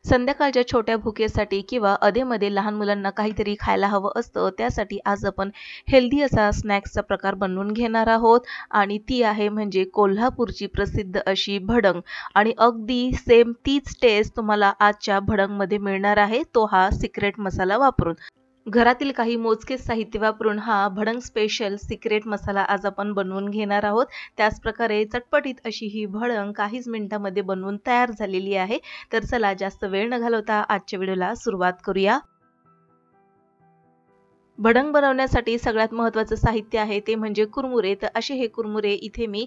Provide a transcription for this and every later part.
संध्याकाळच्या छोट्या भुकेसाठी किंवा अधेमध्ये लहान मुलांना काहीतरी खायला हवं असतं, त्यासाठी आज आपण हेल्दी असा स्नॅक्सचा प्रकार बनवून घेणार आहोत आणि ती आहे म्हणजे कोल्हापूरची प्रसिद्ध अशी भडंग. आणि अगदी सेम तीच टेस्ट तुम्हाला आजच्या भडंगमध्ये मिळणार आहे, तो हा सिक्रेट मसाला वापरून. घरातील काही मोजकेच साहित्य वापरून हा भडंग स्पेशल सिक्रेट मसाला आज आपण बनवून घेणार आहोत. त्याच प्रकारे चटपटीत अशी ही भडंग काहीच मिनिटांमध्ये बनवून तयार झालेली आहे. तर चला जास्त वेळ न घालवता आजच्या व्हिडिओला सुरुवात करूया. भडंग बनवण्यासाठी सगळ्यात महत्त्वाचं साहित्य आहे ते म्हणजे कुरमुरे. तर असे हे कुरमुरे इथे मी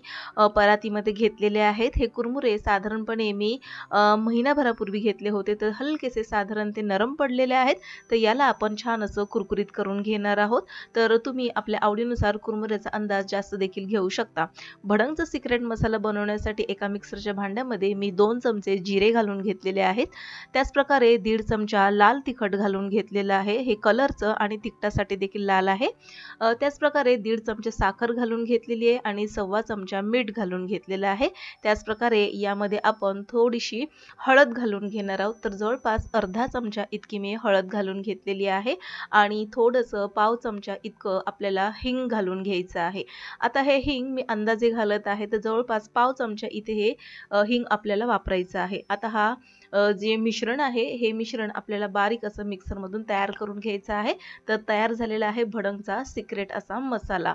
परातीमध्ये घेतलेले आहेत. हे कुरमुरे साधारणपणे मी महिनाभरापूर्वी घेतले होते, तर हलकेसे साधारण ते नरम पडलेले आहेत. तर याला आपण छान असं कुरकुरीत करून घेणार आहोत. तर तुम्ही आपल्या आवडीनुसार कुरमुऱ्याचा अंदाज जास्त देखील घेऊ शकता. भडंगचा सिक्रेट मसाला बनवण्यासाठी एका मिक्सरच्या भांड्यामध्ये मी 2 चमचे जिरे घालून घेतलेले आहेत. त्याच प्रकारे 1.5 चमचा लाल तिखट घालून घेतलेलं आहे. हे कलरचं आणि तिखटासाठी देखील लाल आहे. त्याच प्रकारे 1.5 चमचे साखर घालून घेतलेली आहे आणि 1.25 चमचा मीठ घालून घेतलेलं आहे. त्याच प्रकारे यामध्ये आपण थोडीशी हळद घालून घेणार आहोत. तर जवळपास अर्धा चमचा इतकी मी हळद घालून घेतलेली आहे आणि थोडंसं पाव चमचा इतकं आपल्याला हिंग घालून घ्यायचं आहे. आता हे हिंग मी अंदाजे घालत आहे, तर जवळपास पाव चमचा इथे हे हिंग आपल्याला वापरायचं आहे. आता हा जे मिश्रण आहे हे मिश्रण आपल्याला बारीक असं मिक्सरमधून तयार करून घ्यायचं आहे. तर तयार झालेला आहे भडंगचा सिक्रेट असा मसाला.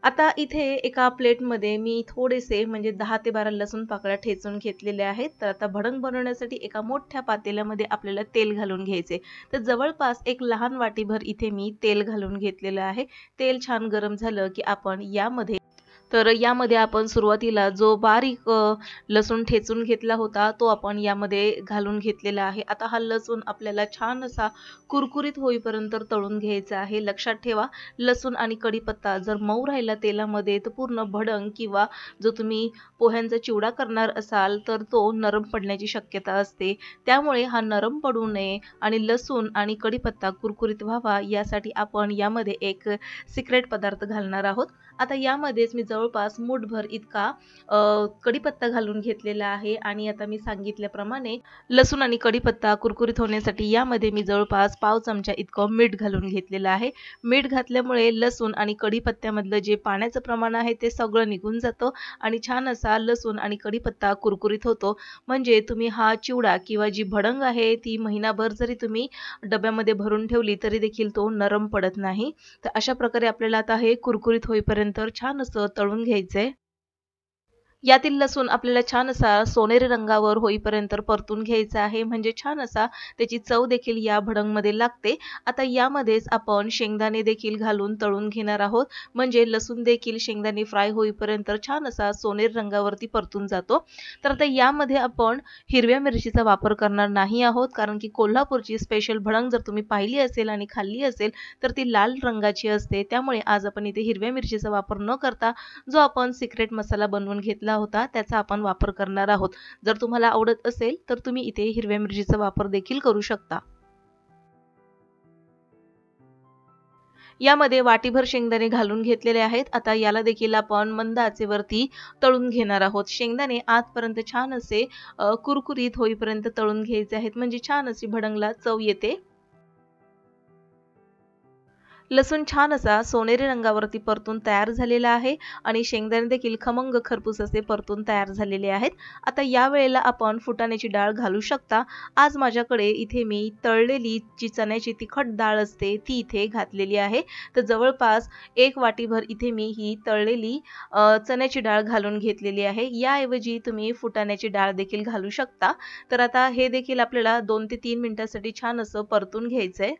आता इथे एका प्लेटमध्ये मी थोडेसे म्हणजे 10 ते 12 लसूण पाकळ्या ठेचून घेतलेले आहेत. तर आता भडंग बनवण्यासाठी एका मोठ्या पातेल्यामध्ये आपल्याला तेल घालून घ्यायचे. तर जवळपास एक लहान वाटीभर इथे मी तेल घालून घेतलेलं आहे. तेल छान गरम झालं की यामध्ये आपण सुरुवातीला जो बारीक लसूण ठेचून घेतला होता तो आपण यामध्ये घालून घेतलेला आहे. आता हा लसूण आपल्याला छान असा कुरकुरीत होईपर्यंत तळून घ्यायचा आहे. लक्षात ठेवा, लसूण आणि कढीपत्ता जर मऊ राहिला तेलामध्ये तर पूर्ण भडंग किंवा जो तुम्ही पोह्यांचा चिवडा करणार असाल तर तो नरम पडण्याची शक्यता असते. त्यामुळे हा नरम पडू नये आणि लसूण आणि कढीपत्ता कुरकुरीत व्हावा यासाठी आपण यामध्ये एक सिक्रेट पदार्थ घालणार आहोत. आता यामध्येच मी जवळपास मूठभर इतका कढीपत्ता घालून घेतलेला आहे आणि आता मी सांगितल्याप्रमाणे लसूण आणि कढीपत्ता कुरकुरीत होण्यासाठी यामध्ये मी जवळपास पाव चमचा इतकं मीठ घालून घेतलेलं आहे. मीठ घातल्यामुळे लसूण आणि कढीपत्त्यामधलं जे पाण्याचं प्रमाण आहे ते सगळं निघून जातं आणि छान असा लसूण आणि कढीपत्ता कुरकुरीत होतो. म्हणजे तुम्ही हा चिवडा किंवा जी भडंग आहे ती महिनाभर जरी तुम्ही डब्यामध्ये भरून ठेवली तरी देखील तो नरम पडत नाही. तर अशा प्रकारे आपल्याला आता हे कुरकुरीत होईपर्यंत छान असं तळून घ्यायचंय. यातील लसूण आपल्याला छान असा सोनेरी रंगावर होईपर्यंत परतून घ्यायचा आहे, म्हणजे छान असा त्याची चव देखील या भडंगमध्ये लागते. आता यामध्येच आपण शेंगदाणे देखील घालून तळून घेणार आहोत, म्हणजे लसूण देखील शेंगदाणे फ्राय होईपर्यंत छान असा सोनेरी रंगावरती परतून जातो. तर आता यामध्ये आपण हिरव्या मिरचीचा वापर करणार नाही आहोत, कारण की कोल्हापूरची स्पेशल भडंग जर तुम्ही पाहिली असेल आणि खाल्ली असेल तर ती लाल रंगाची असते. त्यामुळे आज आपण इथे हिरव्या मिरचीचा वापर न करता जो आपण सिक्रेट मसाला बनवून घेतला होता त्याचा आपण वापर करणार आहोत. जर तुम्हाला आवडत असेल तर तुम्ही इथे हिरव्या मिरचीचा वापर देखील करू शकता. यामध्ये वाटीभर शेंगदाणे घालून घेतलेले आहेत. आता याला देखील आपण मंद आचेवरती तळून घेणार आहोत. शेंगदाणे आतपर्यंत छान असे कुरकुरीत होईपर्यंत तळून घ्यायचे आहेत, म्हणजे छान अशी भडंगला चव येते. लसूण छान असा सोनेरी रंगावरती परतून तयार झालेला आहे आणि शेंगदाणे देखील खमंग खरपूस असे परतून तयार झालेले आहेत. आता या वेळेला आपण फुटाण्याची डाळ घालू शकता. आज माझ्याकडे इथे मी तळलेली जी चण्याची तिखट डाळ असते ती इथे घातलेली आहे. तर जवळपास 1 वाटीभर इथे मी ही तळलेली चण्याची डाळ घालून घेतलेली आहे. याऐवजी तुम्ही फुटाण्याची डाळ देखील घालू शकता. तर आता हे देखील आपल्याला 2 ते 3 मिनिटांसाठी छान असं परतून घ्यायचंय.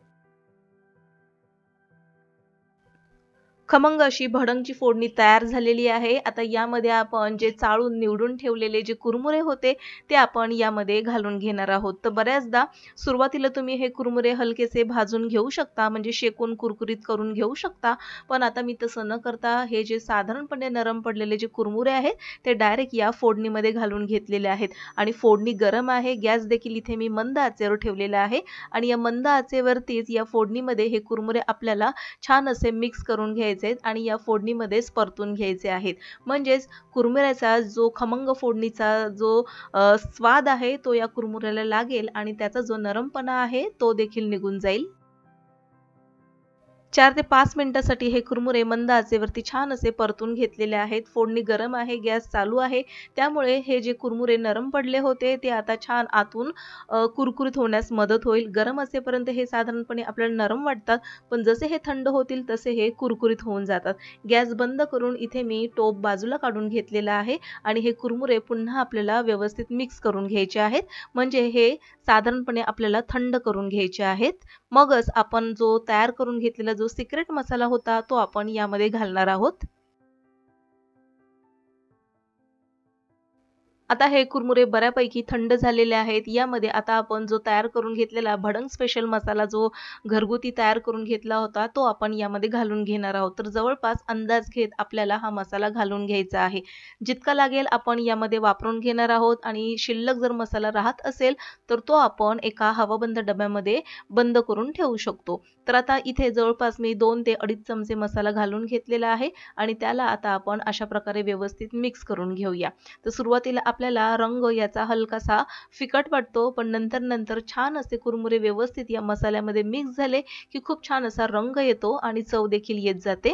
खमंग अशी भडंगची फोडणी तयार झालेली आहे. आता यामध्ये आपण जे चाळून निवडून ठेवलेले जे कुरमुरे होते ते आपण यामध्ये घालून घेणार आहोत. तर बऱ्याचदा सुरुवातीला तुम्ही हे कुरमुरे हलकेसे भाजून घेऊ शकता, म्हणजे शेकून कुरकुरीत करून घेऊ शकता. पण आता मी तसं न करता हे जे साधारणपणे नरम पडलेले जे कुरमुरे आहेत ते डायरेक्ट या फोडणीमध्ये घालून घेतलेले आहेत आणि फोडणी गरम आहे. गॅस देखील इथे मी मंद आचेवर ठेवलेला आहे आणि या मंद आचेवरतीच या फोडणीमध्ये हे कुरमुरे आपल्याला छान असे मिक्स करून घ्यायचे घ्यायचे आहेत आणि या फोडणीमध्येच परतून घ्यायचे आहेत. म्हणजेच कुरमुऱ्याचा जो खमंग फोडणीचा जो स्वाद आहे तो या कुरमुऱ्याला लागेल आणि त्याचा जो नरमपणा आहे तो देखील निघून जाईल. 4 ते 5 मिनिटांसाठी हे कुरमुरे मंद आचेवरती छान असे परतून घेतलेले आहेत. फोडणी गरम आहे, गॅस चालू आहे. त्यामुळे हे जे कुरमुरे नरम पडले होते ते आता छान आतून कुरकुरीत होण्यास मदत होईल. गरम असेपर्यंत हे साधारणपणे आपल्याला नरम वाटतात, पण जसे हे थंड होतील तसे हे कुरकुरीत होऊन जातात. गॅस बंद करून इथे मी टोप बाजूला काढून घेतलेला आहे आणि हे कुरमुरे पुन्हा आपल्याला व्यवस्थित मिक्स करून घ्यायचे आहेत. म्हणजे हे साधारणपणे आपल्याला थंड करून घ्यायचे आहेत. मगच आपण जो तयार करून घेतलेला जो सिक्रेट मसाला होता तो आपण यामध्ये घालणार आहोत. आता हे कुरमुरे बऱ्यापैकी थंड झालेले आहेत. यामध्ये आता आपण जो तयार करून घेतलेला भडंग स्पेशल मसाला जो घरगुती तयार करून घेतला होता तो आपण यामध्ये घालून घेणार आहोत. तर जवळपास अंदाज घेत आपल्याला हा मसाला घालून घ्यायचा आहे. जितका लागेल आपण यामध्ये वापरून घेणार आहोत आणि शिल्लक जर मसाला राहत असेल तर तो आपण एका हवाबंद डब्यामध्ये बंद करून ठेवू शकतो. तर आता इथे जवळपास मी 2 ते 2.5 चमचे मसाला घालून घेतलेला आहे आणि त्याला आता आपण अशा प्रकारे व्यवस्थित मिक्स करून घेऊया. तर सुरुवातीला आपल्याला रंग याचा हलकासा फिकट वाटतो, पण नंतर छान असे कुरमुरे व्यवस्थित या मसाल्यामध्ये मिक्स झाले की खूप छान असा रंग येतो आणि चव देखील येत जाते.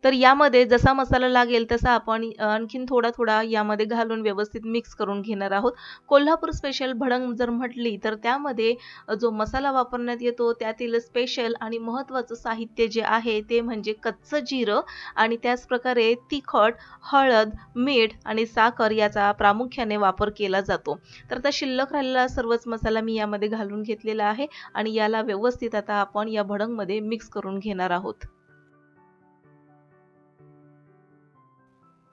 तर यामध्ये जसा मसाला लागेल तसा आपण आणखीन थोडा यामध्ये घालून व्यवस्थित मिक्स करून घेणार आहोत. कोल्हापूर स्पेशल भडंग जर म्हटली तर त्यामध्ये जो मसाला वापरण्यात येतो त्यातील स्पेशल आणि महत्त्वाचं साहित्य जे आहे ते म्हणजे कच्चं जिरं आणि त्याच प्रकारे तिखट, हळद, मीठ आणि साखर याचा प्रामुख्याने वापर केला जातो. तर आता शिल्लक राहिलेला सर्वच मसाला मी यामध्ये घालून घेतलेला आहे आणि याला व्यवस्थित आता आपण या भडंगमध्ये मिक्स करून घेणार आहोत.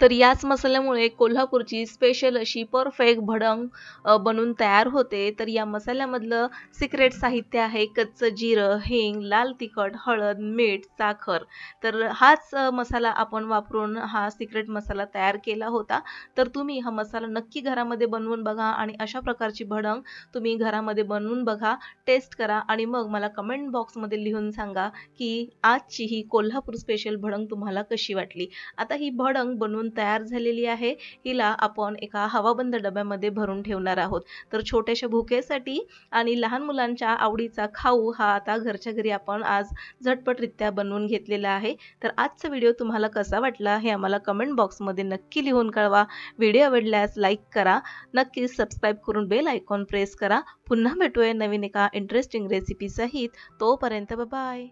तर याच मसाल्यामुळे कोल्हापूरची स्पेशल अशी परफेक्ट भडंग बनून तयार होते. तर या मसाल्यामधलं सिक्रेट साहित्य आहे कच्चं जिरं, हिंग, लाल तिखट, हळद, मीठ, साखर. तर हाच मसाला आपण वापरून हा सिक्रेट मसाला तयार केला होता. तर तुम्ही हा मसाला नक्की घरामध्ये बनवून बघा आणि अशा प्रकारची भडंग तुम्ही घरामध्ये बनवून बघा, टेस्ट करा आणि मग मला कमेंट बॉक्समध्ये लिहून सांगा की आजची ही कोल्हापूर स्पेशल भडंग तुम्हाला कशी वाटली. आता ही भडंग बनवून तयार झालेली आहे. हिला आपण एका हवाबंद डब्यामध्ये भरून ठेवणार आहोत. तर छोट्याशा भुकेसाठी आणि लहान मुलांच्या आवडीचा खाऊ हा आता घरच्या घरी आपण आज झटपटरित्या बनवून घेतलेला आहे. तर आजचा व्हिडिओ तुम्हाला कसा वाटला हे आम्हाला कमेंट बॉक्समध्ये नक्की लिहून कळवा. व्हिडिओ आवडल्यास लाईक करा. नक्कीच सबस्क्राईब करून बेल आयकॉन प्रेस करा. पुन्हा भेटूया नवीन एका इंटरेस्टिंग रेसिपी सहित. तोपर्यंत बाय.